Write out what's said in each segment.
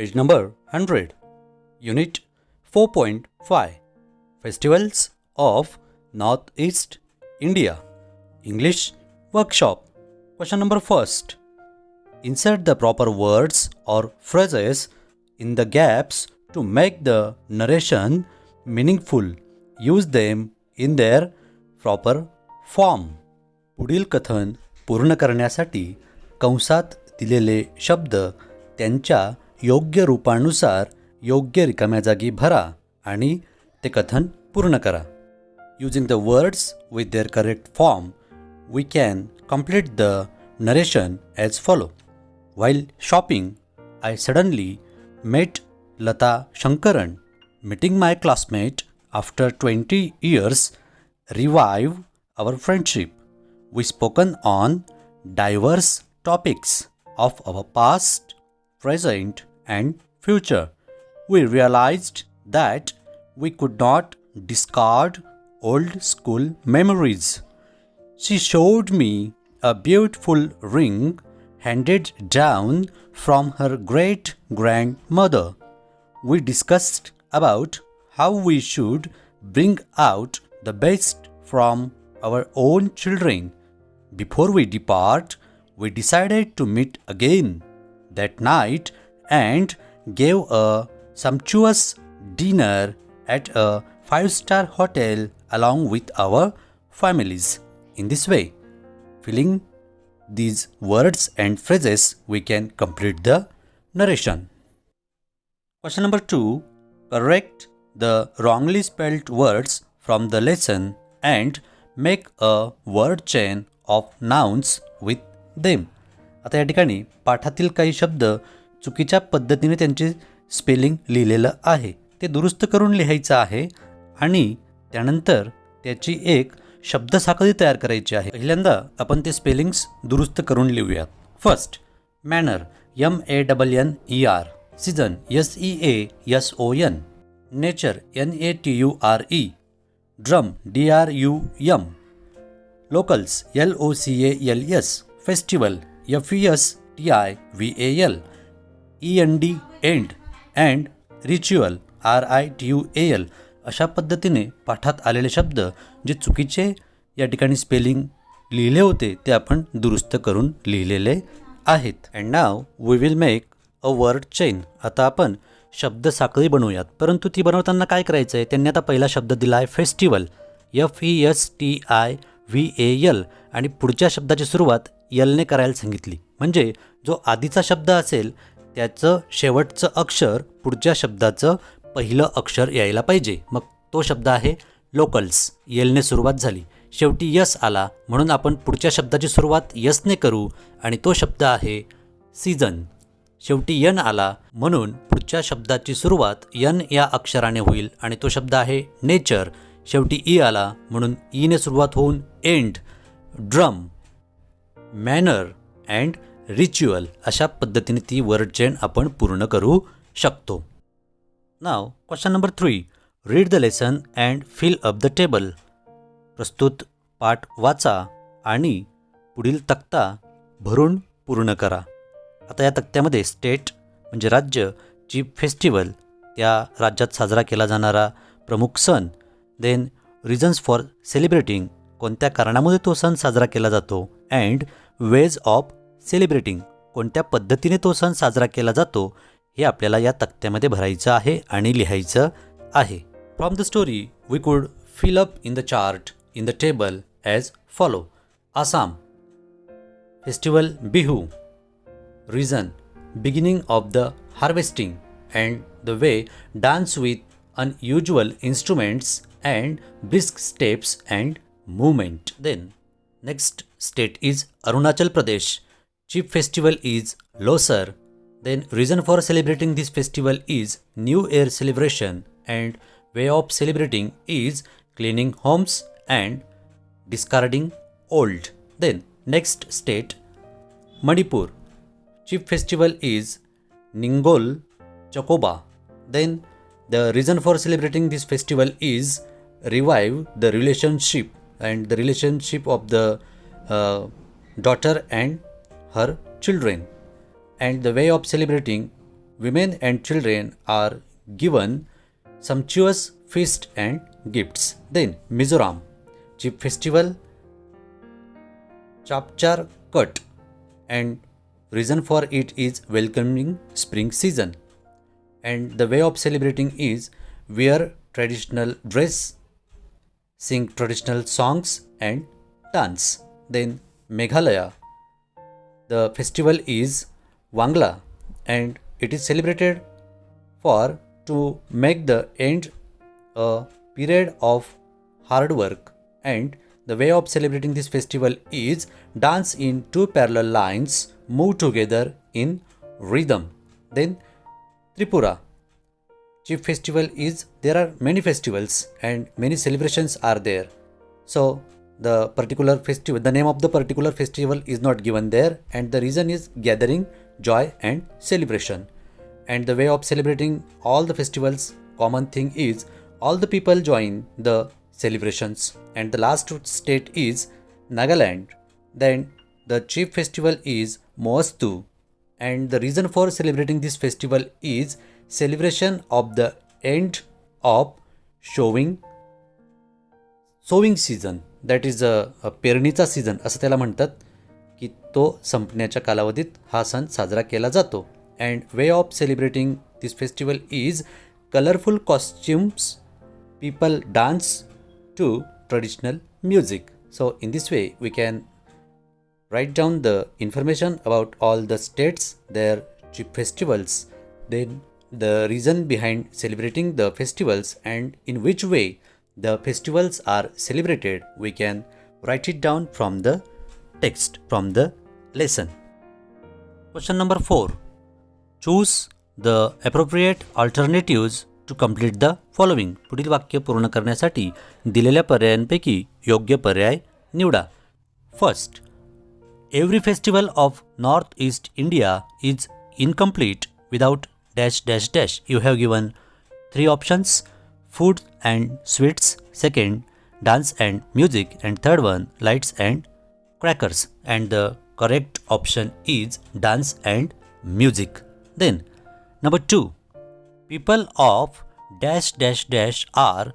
Page number 100. Unit 4.5. Festivals of Northeast India. English workshop. Question number first. Insert the proper words or phrases in the gaps to make the narration meaningful. Use them in their proper form. पुढील कथन पूर्ण करण्यासाठी कंसात दिलेले शब्द त्यांच्या योग्य रूपानुसार योग्य रिकाम्या जागी भरा आणि ते कथन पूर्ण करा. Using the words with their correct form, we can complete the narration as follow. While shopping, I suddenly met Lata Shankaran. Meeting my classmate after 20 years revived our friendship. We spoken on diverse topics of our past, present, and future. We realized that we could not discard old school memories. She showed me a beautiful ring handed down from her great grandmother. We discussed about how we should bring out the best from our own children. Before we depart, we decided to meet again that night and gave a sumptuous dinner at a 5-star hotel along with our families. In this way, filling these words and phrases, we can complete the narration. Question number 2. Correct the wrongly spelled words from the lesson and make a word chain of nouns with them. आता या ठिकाणी पाठातील काही शब्द चुकीच्या पद्धतीने त्यांचे spelling लिहिलेलं आहे, ते दुरुस्त करून लिहायचं आहे आणि त्यानंतर त्याची एक शब्दसाखळी तयार करायची आहे. पहिल्यांदा आपण ते स्पेलिंग्स दुरुस्त करून लिहूयात. First, manner MANNER, season SEASON, nature NATURE, drum DRUM, locals LOCALS, festival FESTIVAL, END end and ritual RITUAL. अशा पद्धतीने पाठात आलेले शब्द जे चुकीचे या ठिकाणी स्पेलिंग लिहिले होते ते आपण दुरुस्त करून लिहिलेले आहेत. And now we will make a word chain. आता आपण शब्द साखळी बनवूयात, परंतु ती बनवताना काय करायचं आहे, त्यांनी आता पहिला शब्द दिला आहे फेस्टिवल FESTIVAL आणि पुढच्या शब्दाची सुरुवात यलने करायला सांगितली. म्हणजे जो आधीचा शब्द असेल त्याचं शेवटचं अक्षर पुढच्या शब्दाचं पहिलं अक्षर यायला पाहिजे. मग तो शब्द आहे लोकल्स. येलने सुरुवात झाली, शेवटी यस आला, म्हणून आपण पुढच्या शब्दाची सुरुवात यसने करू आणि तो शब्द आहे सीझन. शेवटी यन आला म्हणून पुढच्या शब्दाची सुरुवात यन या अक्षराने होईल आणि तो शब्द आहे नेचर. शेवटी ई आला म्हणून ईने सुरुवात होऊन end. Drum, manner and ritual. अशा पद्धतीने ती वर्ड चेन आपण पूर्ण करू शकतो. नाव question number 3. Read the lesson and fill up the table. प्रस्तुत पाठ वाचा आणि पुढील तक्ता भरून पूर्ण करा. आता या तक्त्यामध्ये स्टेट म्हणजे राज्य, चीफ फेस्टिवल त्या राज्यात साजरा केला जाणारा प्रमुख सण, देन रिझन्स फॉर सेलिब्रेटिंग कोणत्या कारणामुळे तो सण साजरा केला जातो, अँड वेज ऑफ सेलिब्रेटिंग कोणत्या पद्धतीने तो सण साजरा केला जातो, हे आपल्याला या तक्त्यामध्ये भरायचं आहे आणि लिहायचं आहे. From the story we could fill up in the chart in the table as follow. Assam, festival Bihu. Reason, beginning of the harvesting and the way dance with unusual instruments and brisk steps and movement. Then next state is Arunachal Pradesh. Chief festival is Losar. Then reason for celebrating this festival is New Year celebration and way of celebrating is cleaning homes and discarding old. Then next state Manipur. Chief festival is Ningol Chakoba. Then the reason for celebrating this festival is revive the relationship and the relationship of the daughter and her children. And the way of celebrating women and children are given sumptuous feast and gifts. Then Mizoram, chief festival Chapchar Cut, and reason for it is welcoming spring season. And the way of celebrating is wear traditional dress, sing traditional songs and dance. Then Meghalaya, the festival is Wangla and it is celebrated for to make the end a period of hard work. And the way of celebrating this festival is dance in two parallel lines, move together in rhythm. Then Tripura, chief festival is there are many festivals and many celebrations are there. So the particular festival, the name of the particular festival is not given there, and the reason is gathering, joy and celebration. And the way of celebrating all the festivals, common thing is all the people join the celebrations. And the last state is Nagaland. Then the chief festival is Moastu, and the reason for celebrating this festival is celebration of the end of sowing season, that is a पेरणीचा season असं त्याला म्हणतात, की तो संपण्याच्या कालावधीत हा सण साजरा केला जातो. And way of celebrating this festival is colourful costumes, people dance to traditional music. So in this way we can write down the information about all the states, their chief festivals, then the reason behind celebrating the festivals and in which way the festivals are celebrated. We can write it down from the text, from the lesson. Question number 4. Choose the appropriate alternatives to complete the following. पुढील वाक्य पूर्ण करण्यासाठी दिलेल्या पर्यायांपैकी योग्य पर्याय निवडा. First, every festival of Northeast India is incomplete without dash dash dash. You have given 3 options: food and sweets, second dance and music, and third one lights and crackers. And the correct option is dance and music. Then number 2, people of dash dash dash are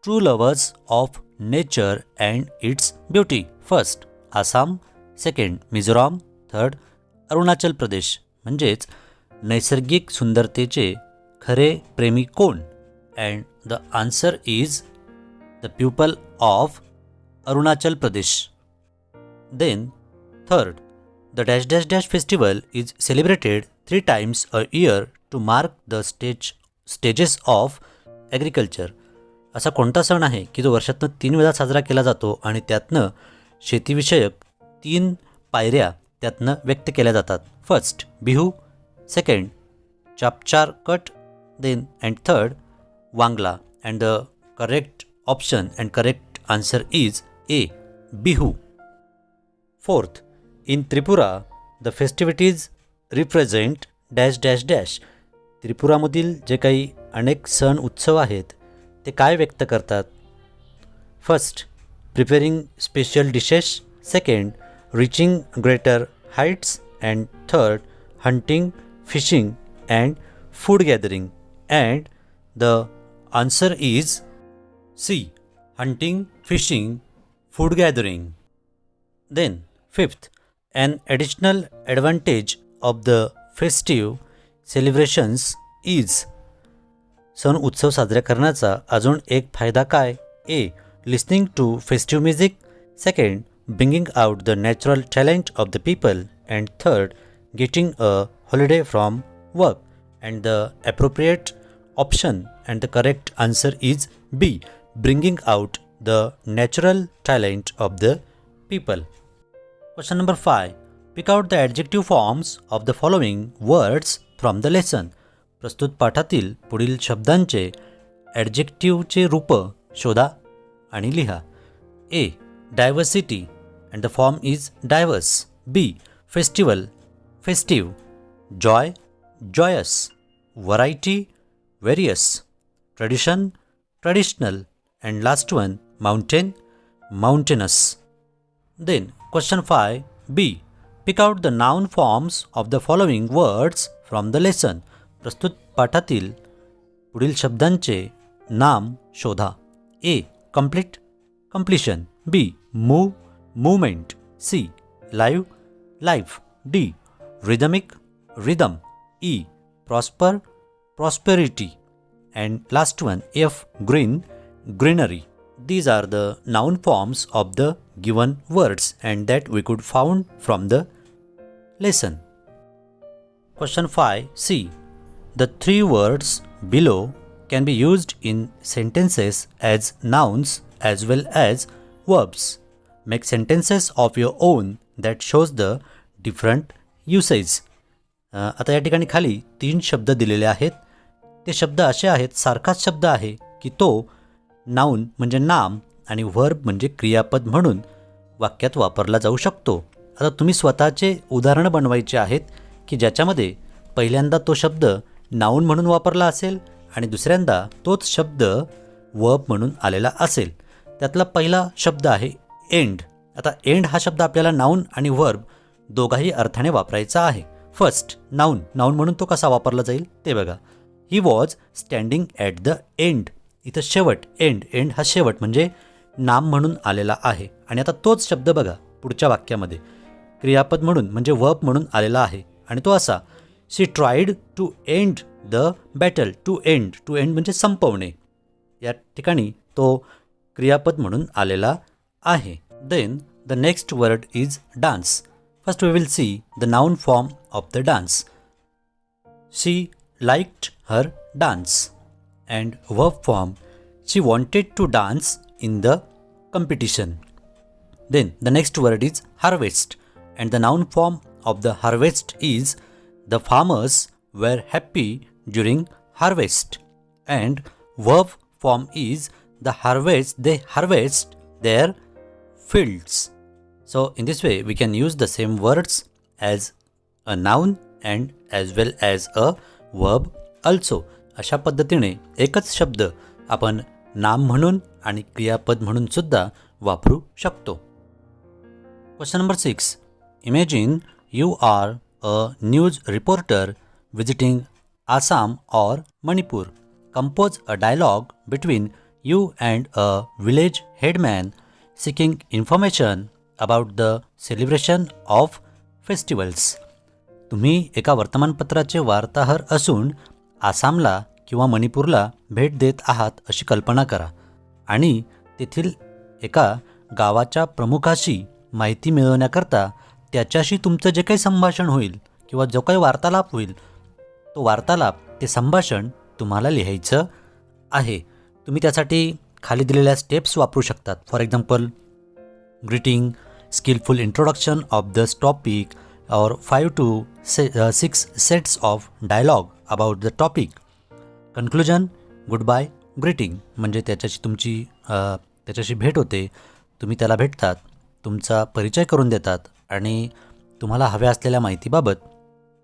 true lovers of nature and its beauty. First Assam, second Mizoram, third Arunachal Pradesh. म्हणजेच नैसर्गिक सुंदरतेचे खरे प्रेमी कोण? And the answer is the people of Arunachal Pradesh. Then third, the dash dash dash festival is celebrated 3 times a year to mark the stages of agriculture. असा कोणता सण आहे की जो वर्षातनं 3 वेळा साजरा केला जातो आणि त्यातनं शेतीविषयक 3 पायऱ्या त्यातनं व्यक्त केल्या जातात? First Bihu, second Chapchar Kut, then and third Wangala. And the correct option and correct answer is A, Bihu. Fourth, in Tripura the festivities represent dash dash dash. त्रिपुरामधील जे काही अनेक सण उत्सव आहेत ते काय व्यक्त करतात? First preparing special dishes, second reaching greater heights, and third hunting, fishing and food gathering. And the answer is C, hunting, fishing, food gathering. Then fifth, an additional advantage of the festive celebrations is. सण उत्सव साजरा करण्याचा अजून एक फायदा काय? A, listening to festive music, second bringing out the natural talent of the people, and third getting a holiday from work. And the appropriate option and the correct answer is B, bringing out the natural talent of the people. Question number 5, pick out the adjective forms of the following words from the lesson. प्रस्तुत पाठातील पुढील शब्दांचे ॲडजेक्टिव्हचे रूप शोधा आणि लिहा. A, diversity, and the form is diverse. B, festival, festive. Joy, joyous. Variety, various. Tradition, traditional. And last one, mountain, mountainous. Then question 5, B, pick out the noun forms of the following words from the lesson. प्रस्तुत पाठातील पुढील शब्दांचे नाम शोधा. A. Complete, completion. B. Move, movement. C. Live, life. D. Rhythmic, rhythm. E. Prosper, prosperity. And last one F. Green, greenery. These are the noun forms of the given words and that we could found from the lesson. Question 5c. The three words below can be used in sentences as nouns as well as verbs. Make sentences of your own that shows the different usage. आता या ठिकाणी खाली 3 शब्द दिलेले आहेत. ते शब्द असे आहेत, सारखाच शब्द आहे की तो नाऊन म्हणजे नाम आणि व्हर्ब म्हणजे क्रियापद म्हणून वाक्यात वापरला जाऊ शकतो. आता तुम्ही स्वतःचे उदाहरणं बनवायचे आहेत की ज्याच्यामध्ये पहिल्यांदा तो शब्द नाऊन म्हणून वापरला असेल आणि दुसऱ्यांदा तोच शब्द वर्ब म्हणून आलेला असेल. त्यातला पहिला शब्द आहे एंड. आता एंड हा शब्द आपल्याला नाऊन आणि व्हर्ब दोघाही अर्थाने वापरायचा आहे. फर्स्ट नाऊन, नाऊन म्हणून तो कसा वापरला जाईल ते बघा. He was standing at the end. इथं शेवट, एंड, एंड हा शेवट म्हणजे नाम म्हणून आलेला आहे. आणि आता तोच शब्द बघा पुढच्या वाक्यामध्ये क्रियापद म्हणून म्हणजे वर्ब म्हणून आलेला आहे आणि तो असा, she tried to end the battle. To end, to end म्हणजे संपवणे. या ठिकाणी तो क्रियापद म्हणून आलेला आहे. Then the next word is dance. First we will see the noun form of the dance. She liked her dance. And verb form, she wanted to dance in the competition. Then the next word is harvest and the noun form of the harvest is the farmers were happy during harvest. And verb form is the harvest, they harvest their fields. So in this way we can use the same words as a noun and as well as a verb also. अशा पद्धतीने एकच शब्द आपण नाम म्हणून आणि क्रियापद म्हणून सुद्धा वापरू शकतो. Question number 6. Imagine you are a news reporter visiting Assam or Manipur. Compose a dialogue between you and a village headman seeking information about the celebration of festivals. तुम्ही एका वर्तमानपत्राचे वार्ताहर असून आसामला किंवा मणिपूरला भेट देत आहात अशी कल्पना करा आणि तेथील एका गावाच्या प्रमुखाशी माहिती मिळवण्याकरता त्याच्याशी तुमचं जे काही संभाषण होईल किंवा जो काही वार्तालाप होईल तो वार्तालाप, ते संभाषण तुम्हाला लिहायचं आहे. तुम्ही त्यासाठी खाली दिलेल्या स्टेप्स वापरू शकतात. For example greeting, skilful introduction of the topic और 5 to 6 sets of dialogue about the topic. Conclusion, goodbye, greeting म्हणजे त्याच्याशी भेट होते, तुम्ही त्याला भेटतात, तुमचा परिचय करून देतात आणि तुम्हाला हव्या असलेल्या माहितीबाबत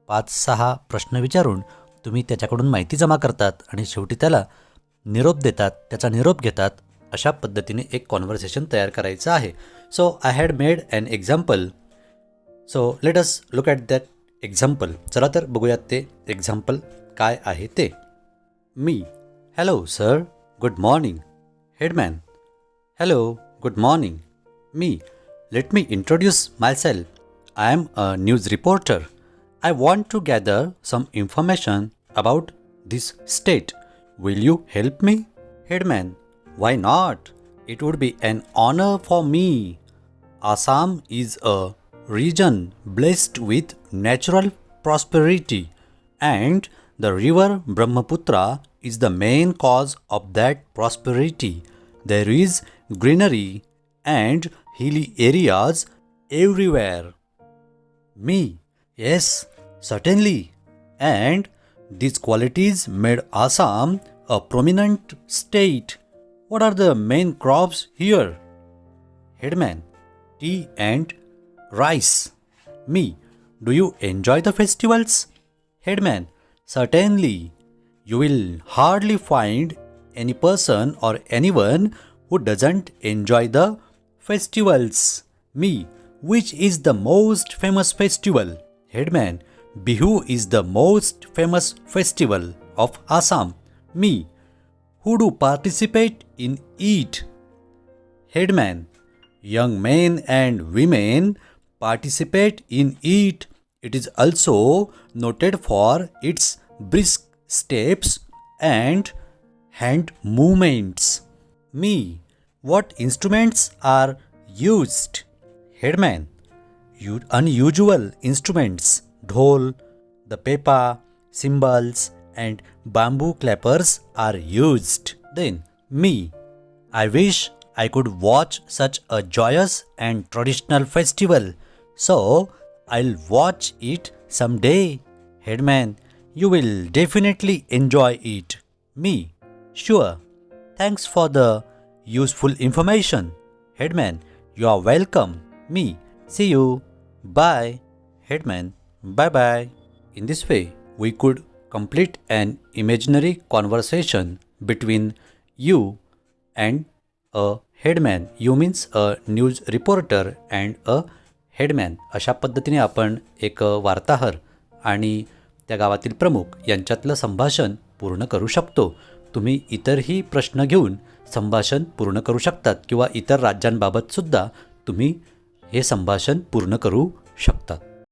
5-6 प्रश्न विचारून तुम्ही त्याच्याकडून माहिती जमा करतात आणि शेवटी त्याला निरोप देतात, त्याचा निरोप घेतात. अशा पद्धतीने एक कॉन्व्हर्सेशन तयार करायचं आहे. So I had made an example. So let us look at that example. चला तर बघूयात ते एक्झाम्पल काय आहे ते. मी, hello sir, good morning. Headman, hello, good morning. मी, let me introduce myself. I am a news reporter. I want to gather some information about this state. Will you help me? Headman, why not? It would be an honour for me. Assam is a region blessed with natural prosperity and the river Brahmaputra is the main cause of that prosperity. There is greenery and hilly areas everywhere. Me, yes, certainly. And these qualities made Assam a prominent state. What are the main crops here? Headman, tea and rice. Me, do you enjoy the festivals? Headman, certainly. You will hardly find any person or anyone who doesn't enjoy the festivals. Me, which is the most famous festival? Headman, Bihu is the most famous festival of Assam. Me. Who do participate in it? Headman. Young men and women participate in it. It is also noted for its brisk steps and hand movements. Me. What instruments are used? Headman. Unusual instruments. Dhol, the pepa, cymbals, and bamboo clappers are used. Then, me. I wish I could watch such a joyous and traditional festival. So, I'll watch it someday. Headman, you will definitely enjoy it. Me. Sure. Thanks for the useful information. Headman, you are welcome. Me. See you. Bye. Headman, bye bye. In this way, we could complete an imaginary conversation between you and a headman. You means a news reporter and a हेडमॅन. अशा पद्धतीने आपण एक वार्ताहर आणि त्या गावातील प्रमुख यांच्यातलं संभाषण पूर्ण करू शकतो. तुम्ही इतरही प्रश्न घेऊन संभाषण पूर्ण करू शकतात किंवा इतर राज्यांबाबतसुद्धा तुम्ही हे संभाषण पूर्ण करू